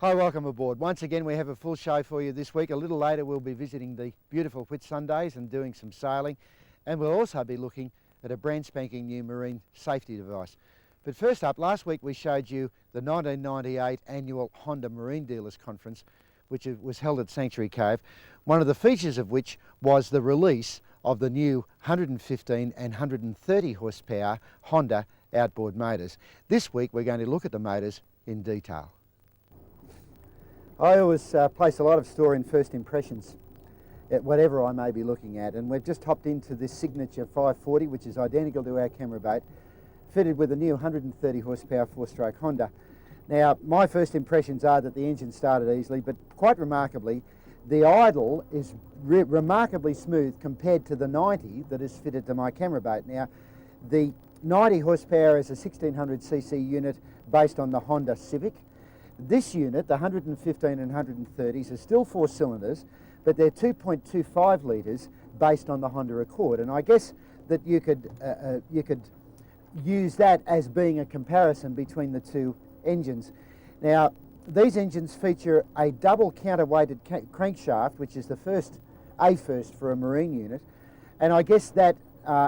Hi, welcome aboard. Once again, we have a full show for you this week. A little later, we'll be visiting the beautiful Whitsundays and doing some sailing. And we'll also be looking at a brand spanking new marine safety device. But first up, last week we showed you the 1998 annual Honda Marine Dealers Conference, which was held at Sanctuary Cove, one of the features of which was the release of the new 115 and 130 horsepower Honda outboard motors. This week we're going to look at the motors in detail. I always place a lot of store in first impressions at whatever I may be looking at, and we've just hopped into this Signature 540, which is identical to our camera boat, fitted with a new 130 horsepower four-stroke Honda. Now, my first impressions are that the engine started easily, but quite remarkably, the idle is remarkably smooth compared to the 90 that is fitted to my camera boat. Now, the 90 horsepower is a 1600cc unit based on the Honda Civic. This unit, the 115 and 130s, are still 4 cylinders, but they're 2.25 litres based on the Honda Accord. And I guess that you could use that as being a comparison between the two engines. Now, these engines feature a double counterweighted crankshaft, which is a first for a marine unit, and I guess that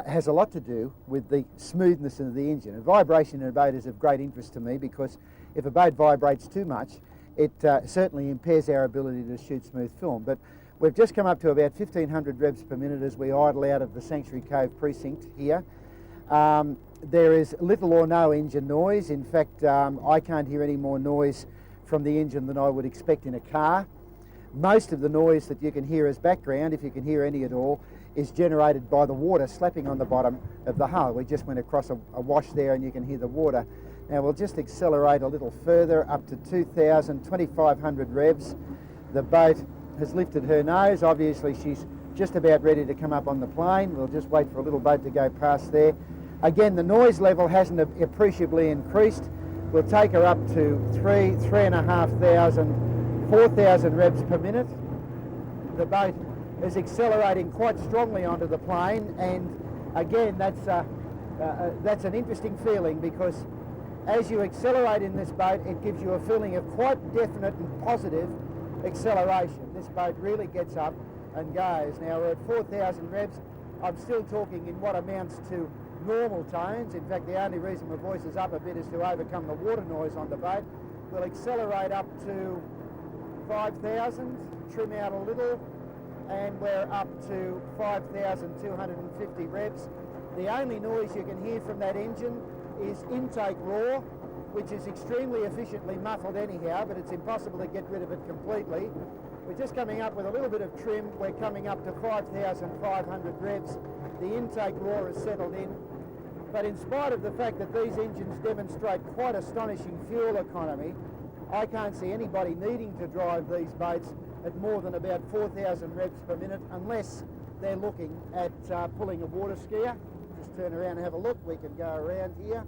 has a lot to do with the smoothness of the engine. And vibration in a boat is of great interest to me, because if a boat vibrates too much, it certainly impairs our ability to shoot smooth film. But we've just come up to about 1500 revs per minute as we idle out of the Sanctuary Cove precinct here. There is little or no engine noise. In fact, I can't hear any more noise from the engine than I would expect in a car. Most of the noise that you can hear as background, if you can hear any at all, is generated by the water slapping on the bottom of the hull. We just went across a wash there and you can hear the water. Now we'll just accelerate a little further up to 2,500 revs. The boat has lifted her nose. Obviously she's just about ready to come up on the plane. We'll just wait for a little boat to go past there. Again, the noise level hasn't appreciably increased. We'll take her up to 3,500, 4,000 revs per minute. The boat is accelerating quite strongly onto the plane, and again that's an interesting feeling, because as you accelerate in this boat, it gives you a feeling of quite definite and positive acceleration. This boat really gets up and goes. Now we're at 4,000 revs. I'm still talking in what amounts to normal tones. In fact, the only reason my voice is up a bit is to overcome the water noise on the boat. We'll accelerate up to 5,000, trim out a little, and we're up to 5,250 revs. The only noise you can hear from that engine is intake roar, which is extremely efficiently muffled anyhow, but it's impossible to get rid of it completely. We're just coming up with a little bit of trim. We're coming up to 5,500 revs. The intake roar has settled in. But in spite of the fact that these engines demonstrate quite astonishing fuel economy, I can't see anybody needing to drive these boats at more than about 4,000 revs per minute, unless they're looking at pulling a water skier. Just turn around and have a look. We can go around here.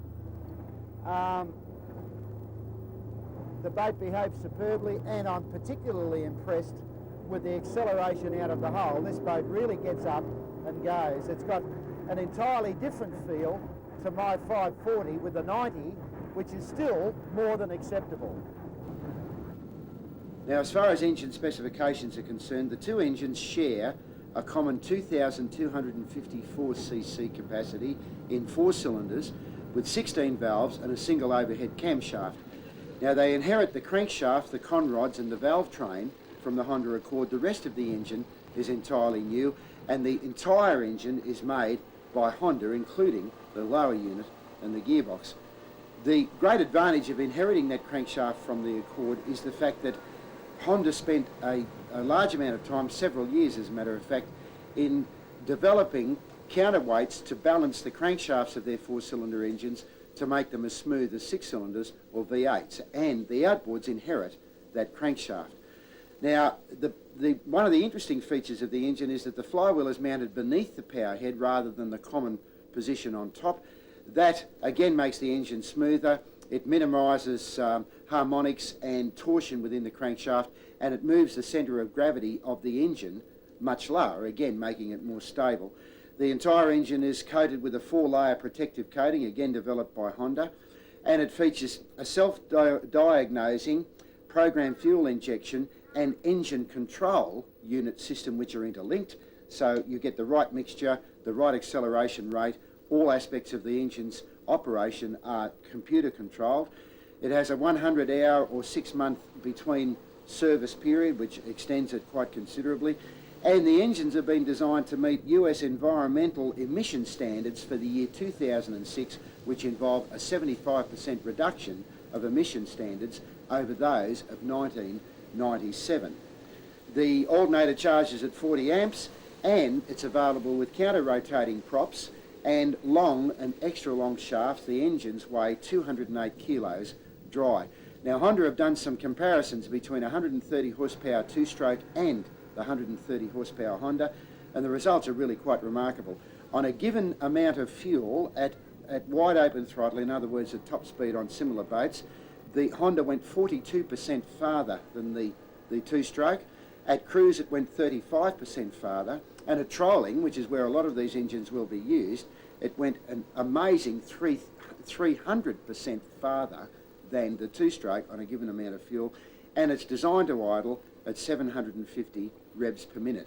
The boat behaves superbly, and I'm particularly impressed with the acceleration out of the hull. This boat really gets up and goes. It's got an entirely different feel to my 540 with the 90, which is still more than acceptable. Now, as far as engine specifications are concerned, the two engines share a common 2,254cc capacity in 4 cylinders with 16 valves and a single overhead camshaft. Now, they inherit the crankshaft, the conrods and the valve train from the Honda Accord. The rest of the engine is entirely new, and the entire engine is made by Honda, including the lower unit and the gearbox. The great advantage of inheriting that crankshaft from the Accord is the fact that Honda spent a large amount of time, several years as a matter of fact, in developing counterweights to balance the crankshafts of their 4-cylinder engines to make them as smooth as 6 cylinders or V8s, and the outboards inherit that crankshaft. Now, one of the interesting features of the engine is that the flywheel is mounted beneath the power head rather than the common position on top. That again makes the engine smoother. It minimises harmonics and torsion within the crankshaft, and it moves the centre of gravity of the engine much lower, again making it more stable. The entire engine is coated with a 4-layer protective coating, again developed by Honda, and it features a self-diagnosing program fuel injection and engine control unit system, which are interlinked, so you get the right mixture, the right acceleration rate. All aspects of the engine's operation are computer controlled. It has a 100-hour or 6-month between service period, which extends it quite considerably. And the engines have been designed to meet US environmental emission standards for the year 2006, which involve a 75% reduction of emission standards over those of 1997. The alternator charges at 40 amps, and it's available with counter-rotating props and long and extra long shafts. The engines weigh 208 kilos dry. Now, Honda have done some comparisons between 130 horsepower two-stroke and the 130 horsepower Honda, and the results are really quite remarkable. On a given amount of fuel at wide open throttle, in other words at top speed on similar boats, the Honda went 42% farther than the two-stroke. At cruise it went 35% farther, and at trolling, which is where a lot of these engines will be used, it went an amazing 300% farther than the two-stroke on a given amount of fuel, and it's designed to idle at 750 revs per minute.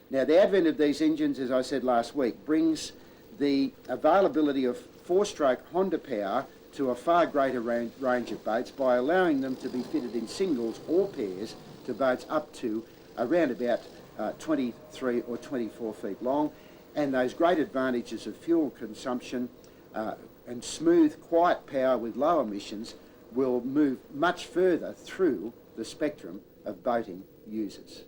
Now, the advent of these engines, as I said last week, brings the availability of four-stroke Honda power to a far greater range of boats by allowing them to be fitted in singles or pairs to boats up to around about 23 or 24 feet long, and those great advantages of fuel consumption and smooth, quiet power with low emissions will move much further through the spectrum of boating users.